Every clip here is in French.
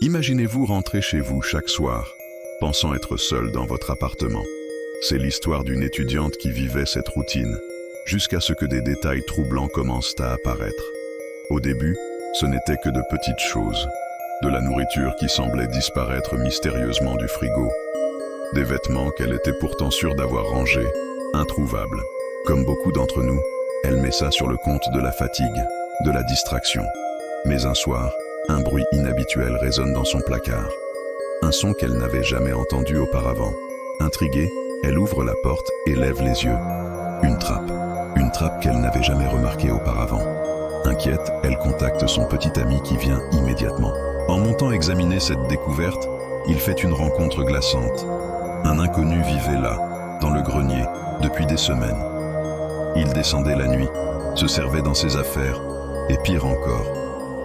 Imaginez-vous rentrer chez vous chaque soir, pensant être seul dans votre appartement. C'est l'histoire d'une étudiante qui vivait cette routine, jusqu'à ce que des détails troublants commencent à apparaître. Au début, ce n'était que de petites choses. De la nourriture qui semblait disparaître mystérieusement du frigo. Des vêtements qu'elle était pourtant sûre d'avoir rangés, introuvables. Comme beaucoup d'entre nous, elle met ça sur le compte de la fatigue, de la distraction. Mais un soir, un bruit inhabituel résonne dans son placard. Un son qu'elle n'avait jamais entendu auparavant. Intriguée, elle ouvre la porte et lève les yeux. Une trappe qu'elle n'avait jamais remarquée auparavant. Inquiète, elle contacte son petit ami qui vient immédiatement. En montant examiner cette découverte, il fait une rencontre glaçante. Un inconnu vivait là, dans le grenier, depuis des semaines. Il descendait la nuit, se servait dans ses affaires, et pire encore,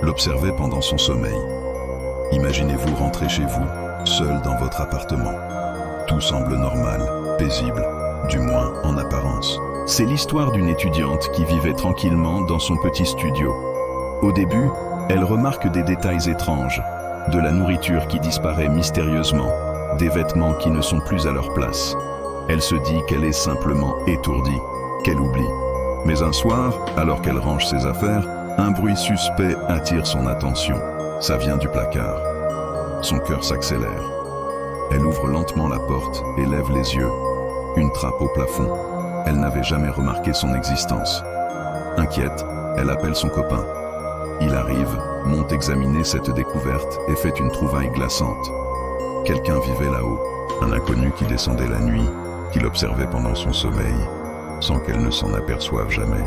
l'observait pendant son sommeil. Imaginez-vous rentrer chez vous, seul dans votre appartement. Tout semble normal, paisible, du moins en apparence. C'est l'histoire d'une étudiante qui vivait tranquillement dans son petit studio. Au début, elle remarque des détails étranges, de la nourriture qui disparaît mystérieusement, des vêtements qui ne sont plus à leur place. Elle se dit qu'elle est simplement étourdie, qu'elle oublie. Mais un soir, alors qu'elle range ses affaires, un bruit suspect attire son attention. Ça vient du placard. Son cœur s'accélère. Elle ouvre lentement la porte et lève les yeux. Une trappe au plafond. Elle n'avait jamais remarqué son existence. Inquiète, elle appelle son copain. Il arrive, monte examiner cette découverte et fait une trouvaille glaçante. Quelqu'un vivait là-haut, un inconnu qui descendait la nuit, qui l'observait pendant son sommeil, sans qu'elle ne s'en aperçoive jamais.